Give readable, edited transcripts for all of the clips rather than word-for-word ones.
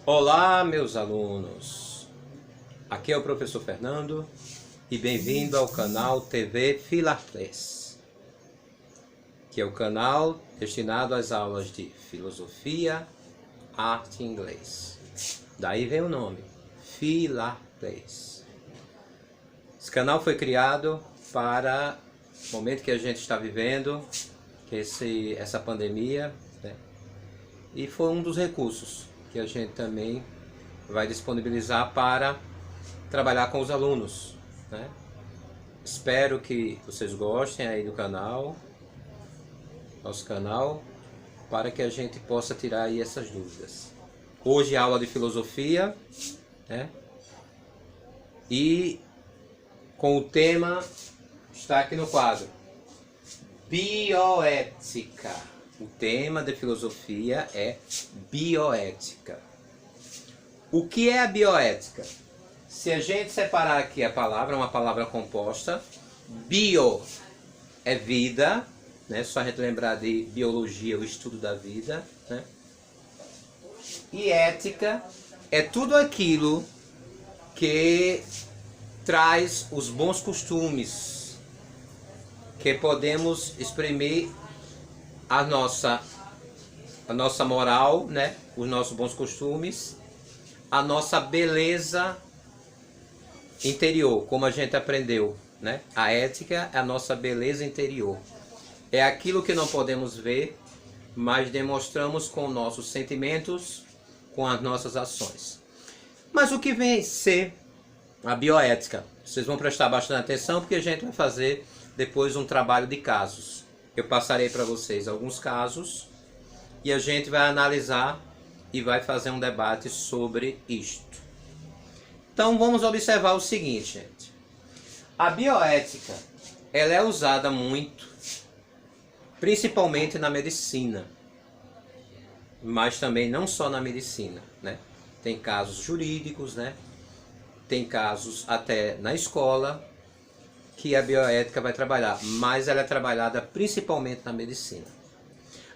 Olá, meus alunos. Aqui é o professor Fernando e bem-vindo ao canal TV Filartless, que é o canal destinado às aulas de filosofia, arte e inglês. Daí vem o nome, Filartless. Esse canal foi criado para o momento que a gente está vivendo, que essa pandemia, né? E foi um dos recursos que a gente também vai disponibilizar para trabalhar com os alunos, né? Espero que vocês gostem aí do canal, nosso canal, para que a gente possa tirar aí essas dúvidas. Hoje aula de filosofia, né? E com o tema, está aqui no quadro, bioética. O tema de filosofia é bioética. O que é a bioética? Se a gente separar aqui a palavra, uma palavra composta, bio é vida, né? Só a gente lembrar de biologia, o estudo da vida, né? E ética é tudo aquilo que traz os bons costumes, que podemos exprimir a nossa moral, né? Os nossos bons costumes, a nossa beleza interior, como a gente aprendeu, né? A ética é a nossa beleza interior. É aquilo que não podemos ver, mas demonstramos com nossos sentimentos, com as nossas ações. Mas o que vem ser a bioética? Vocês vão prestar bastante atenção, porque a gente vai fazer depois um trabalho de casos. Eu passarei para vocês alguns casos e a gente vai analisar e vai fazer um debate sobre isto. Então vamos observar o seguinte, gente. A bioética, ela é usada muito, principalmente na medicina, mas também não só na medicina, né? Tem casos jurídicos, né? Tem casos até na escola que a bioética vai trabalhar, mas ela é trabalhada principalmente na medicina.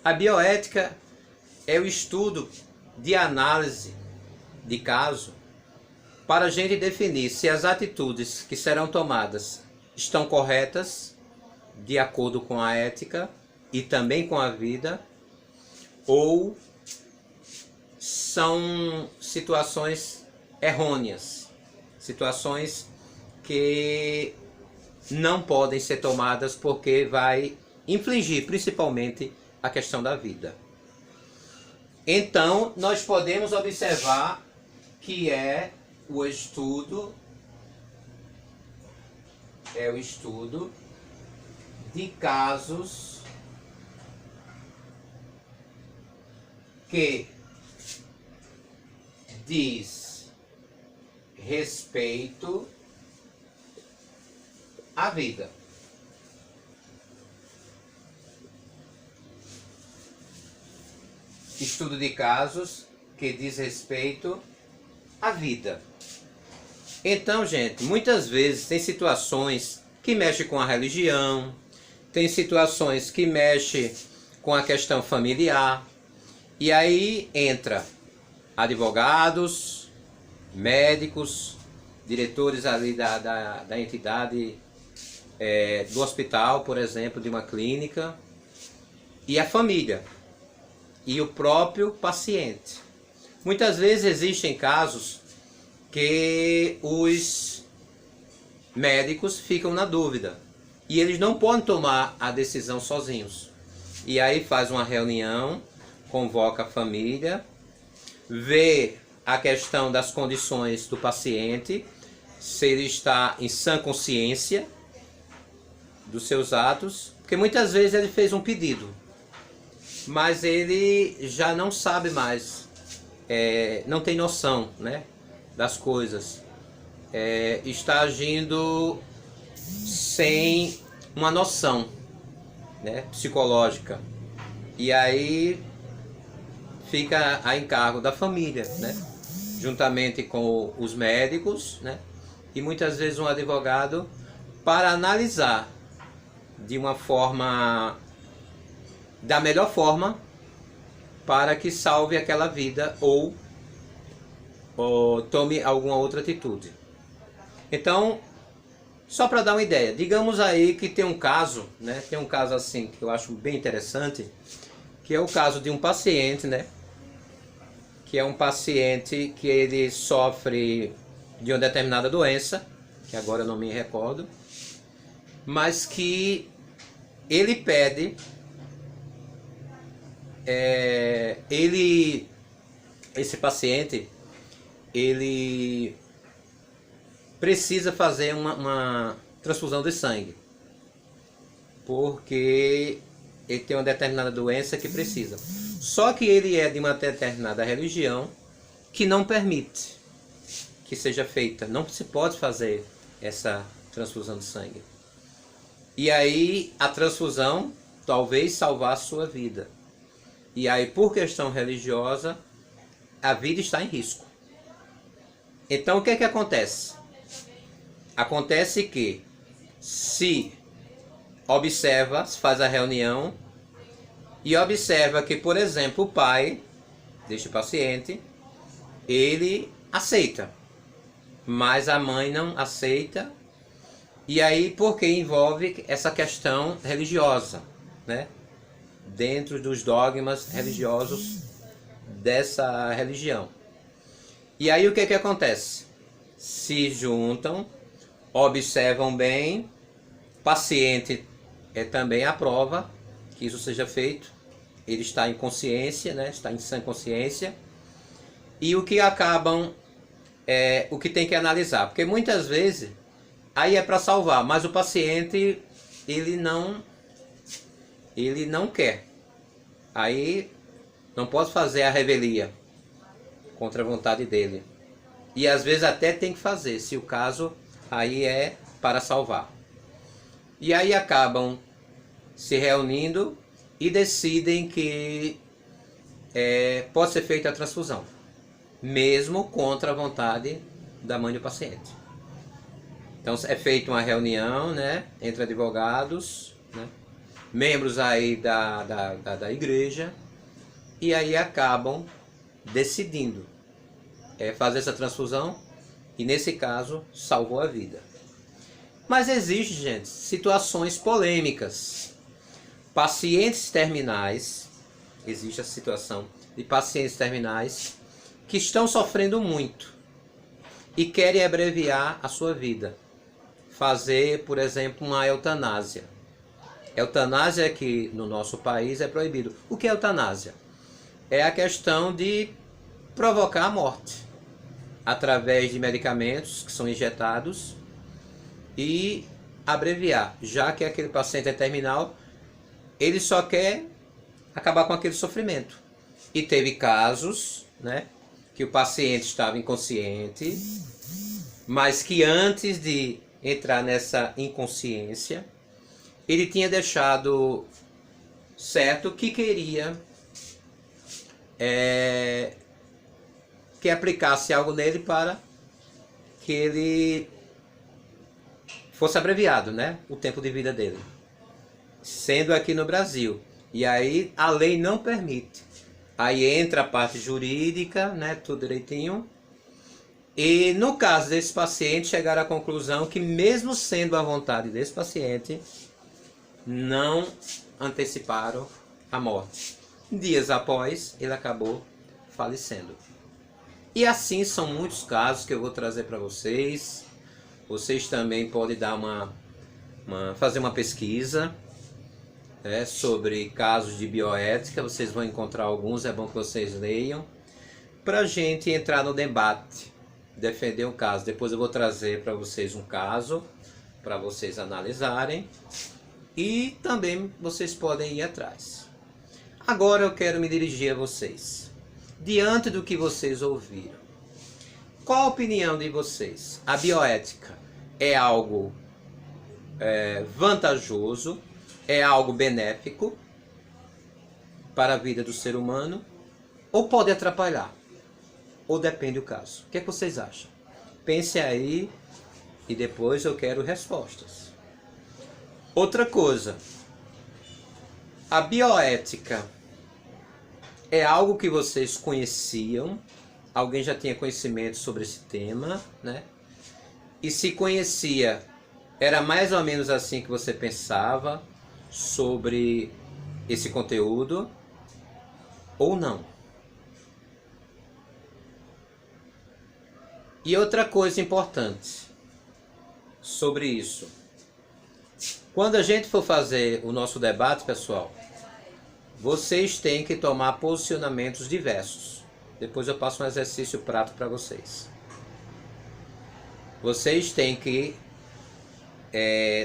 A bioética é o estudo de análise de caso para a gente definir se as atitudes que serão tomadas estão corretas, de acordo com a ética e também com a vida, ou são situações errôneas, situações que não podem ser tomadas porque vai infligir principalmente a questão da vida. Então, nós podemos observar que é o estudo de casos que diz respeito à vida. Estudo de casos que diz respeito à vida. Então, gente, muitas vezes tem situações que mexem com a religião, tem situações que mexem com a questão familiar, e aí entra advogados, médicos, diretores ali da entidade, do hospital, por exemplo, de uma clínica, e a família, e o próprio paciente. Muitas vezes existem casos que os médicos ficam na dúvida, e eles não podem tomar a decisão sozinhos. E aí faz uma reunião, convoca a família, vê a questão das condições do paciente, se ele está em sã consciência dos seus atos, porque muitas vezes ele fez um pedido, mas ele já não sabe mais, não tem noção, né, das coisas, está agindo sem uma noção, né, psicológica, e aí fica a encargo da família, né, juntamente com os médicos, né, e muitas vezes um advogado, para analisar de uma forma, da melhor forma, para que salve aquela vida ou ou tome alguma outra atitude. Então, só para dar uma ideia, digamos aí que tem um caso, né? Tem um caso assim que eu acho bem interessante, que é o caso de um paciente, né? Que é um paciente que ele sofre de uma determinada doença, que agora eu não me recordo, mas que ele pede, esse paciente, ele precisa fazer uma transfusão de sangue, porque ele tem uma determinada doença que precisa. Só que ele é de uma determinada religião que não permite que seja feita. Não se pode fazer essa transfusão de sangue. E aí a transfusão talvez salvar a sua vida. E aí, por questão religiosa, a vida está em risco. Então o que é que acontece? Acontece que se observa, se faz a reunião e observa que, por exemplo, o pai deste paciente, ele aceita, mas a mãe não aceita. E aí, porque envolve essa questão religiosa, né? Dentro dos dogmas religiosos dessa religião. E aí o que acontece? Se juntam, observam bem, o paciente também aprova que isso seja feito, ele está em consciência, né? Está em sã consciência, e o que acabam, o que tem que analisar, porque muitas vezes aí é para salvar, mas o paciente ele não quer, aí não pode fazer a revelia contra a vontade dele, e às vezes até tem que fazer, se o caso aí é para salvar. E aí acabam se reunindo e decidem que pode ser feita a transfusão, mesmo contra a vontade da mãe do paciente. Então é feita uma reunião, né, entre advogados, né, membros aí da igreja, e aí acabam decidindo fazer essa transfusão, e nesse caso salvou a vida. Mas existe, gente, situações polêmicas. Pacientes terminais, existe a situação de pacientes terminais que estão sofrendo muito e querem abreviar a sua vida. Fazer, por exemplo, uma eutanásia. Eutanásia aqui no nosso país é proibido. O que é eutanásia? É a questão de provocar a morte através de medicamentos que são injetados e abreviar, já que aquele paciente é terminal, ele só quer acabar com aquele sofrimento. E teve casos, né, que o paciente estava inconsciente, mas que antes de entrar nessa inconsciência, ele tinha deixado certo que queria que aplicasse algo nele para que ele fosse abreviado, né, o tempo de vida dele, sendo aqui no Brasil. E aí a lei não permite. Aí entra a parte jurídica, né, tudo direitinho. E no caso desse paciente, chegaram à conclusão que mesmo sendo a vontade desse paciente, não anteciparam a morte. Dias após, ele acabou falecendo. E assim são muitos casos que eu vou trazer para vocês. Vocês também podem dar fazer uma pesquisa sobre casos de bioética. Vocês vão encontrar alguns, é bom que vocês leiam, para a gente entrar no debate, defender um caso. Depois eu vou trazer para vocês um caso, para vocês analisarem, e também vocês podem ir atrás. Agora eu quero me dirigir a vocês. Diante do que vocês ouviram, qual a opinião de vocês? A bioética é algo vantajoso? É algo benéfico para a vida do ser humano? Ou pode atrapalhar? Ou depende do caso? O que é que vocês acham? Pense aí e depois eu quero respostas. Outra coisa, a bioética é algo que vocês conheciam alguém já tinha conhecimento sobre esse tema, né? E se conhecia, era mais ou menos assim que você pensava sobre esse conteúdo, ou não. E outra coisa importante sobre isso. Quando a gente for fazer o nosso debate, pessoal, vocês têm que tomar posicionamentos diversos. Depois eu passo um exercício prático para vocês. Vocês têm que,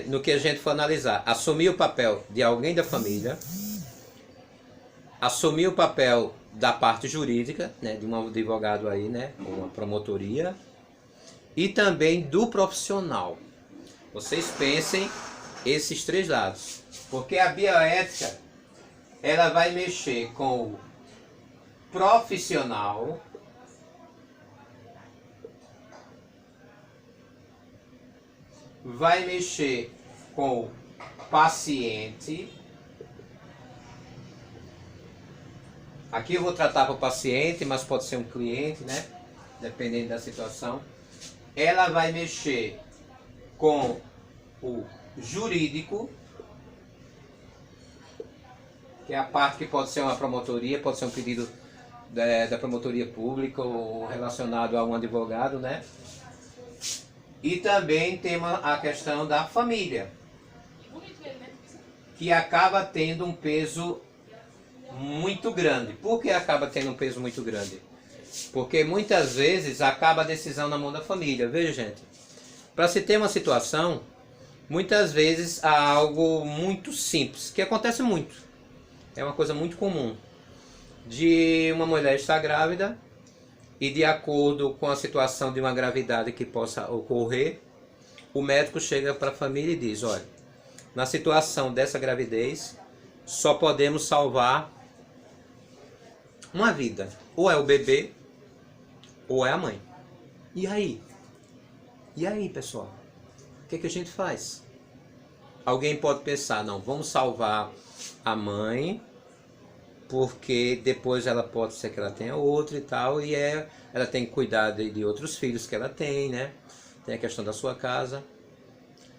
no que a gente for analisar, assumir o papel de alguém da família, assumir o papel da parte jurídica, né, de um advogado aí, né, uma promotoria, e também do profissional. Vocês pensem esses três lados, porque a bioética ela vai mexer com o profissional, vai mexer com o paciente. Aqui eu vou tratar para o paciente, mas pode ser um cliente, né? Dependendo da situação. Ela vai mexer com o jurídico, que é a parte que pode ser uma promotoria, pode ser um pedido da promotoria pública ou relacionado a um advogado, né? E também tem a questão da família, que acaba tendo um peso muito grande. Por que acaba tendo um peso muito grande? Porque muitas vezes acaba a decisão na mão da família. Veja, gente, para se ter uma situação, muitas vezes há algo muito simples, que acontece muito. É uma coisa muito comum. De uma mulher estar grávida e, de acordo com a situação de uma gravidade que possa ocorrer, o médico chega para a família e diz: olha, na situação dessa gravidez, só podemos salvar uma vida. Ou é o bebê, ou é a mãe. E aí? E aí, pessoal? O que a gente faz? Alguém pode pensar: não, vamos salvar a mãe, porque depois ela pode ser que ela tenha outro e tal, e ela tem que cuidar de outros filhos que ela tem, né? Tem a questão da sua casa.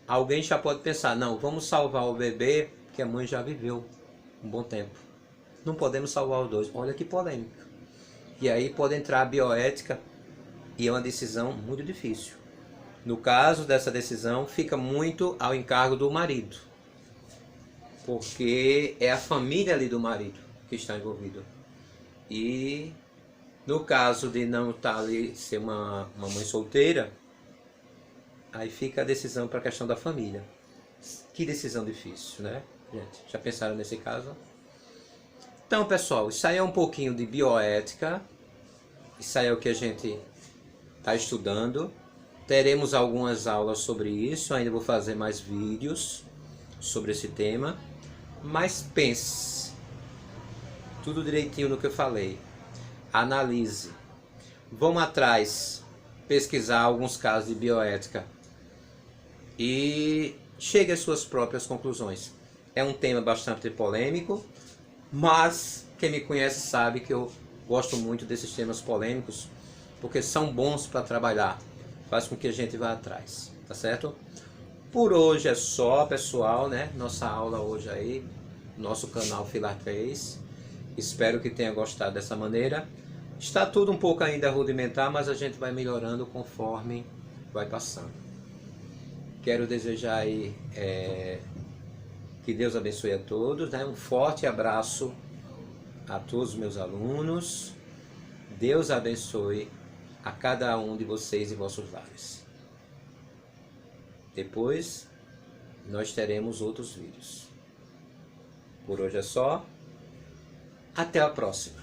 Alguém já pode pensar: não, vamos salvar o bebê, que a mãe já viveu um bom tempo. Não podemos salvar os dois. Olha que polêmica. E aí pode entrar a bioética, e é uma decisão muito difícil. No caso dessa decisão, fica muito ao encargo do marido, porque é a família ali do marido que está envolvido. E no caso de não estar ali, ser uma mãe solteira, aí fica a decisão para a questão da família. Que decisão difícil, né, gente? Já pensaram nesse caso? Então, pessoal, isso aí é um pouquinho de bioética. Isso aí é o que a gente está estudando. Teremos algumas aulas sobre isso. Ainda vou fazer mais vídeos sobre esse tema. Mas pense tudo direitinho no que eu falei. Analise. Vamos atrás, pesquisar alguns casos de bioética e chegue às suas próprias conclusões. É um tema bastante polêmico, mas quem me conhece sabe que eu gosto muito desses temas polêmicos, porque são bons para trabalhar, faz com que a gente vá atrás, tá certo? Por hoje é só, pessoal, né? Nossa aula hoje aí, nosso canal Filar 3. Espero que tenha gostado dessa maneira. Está tudo um pouco ainda rudimentar, mas a gente vai melhorando conforme vai passando. Quero desejar aí que Deus abençoe a todos, né? Um forte abraço a todos os meus alunos. Deus abençoe a cada um de vocês e vossos lares. Depois nós teremos outros vídeos. Por hoje é só. Até a próxima.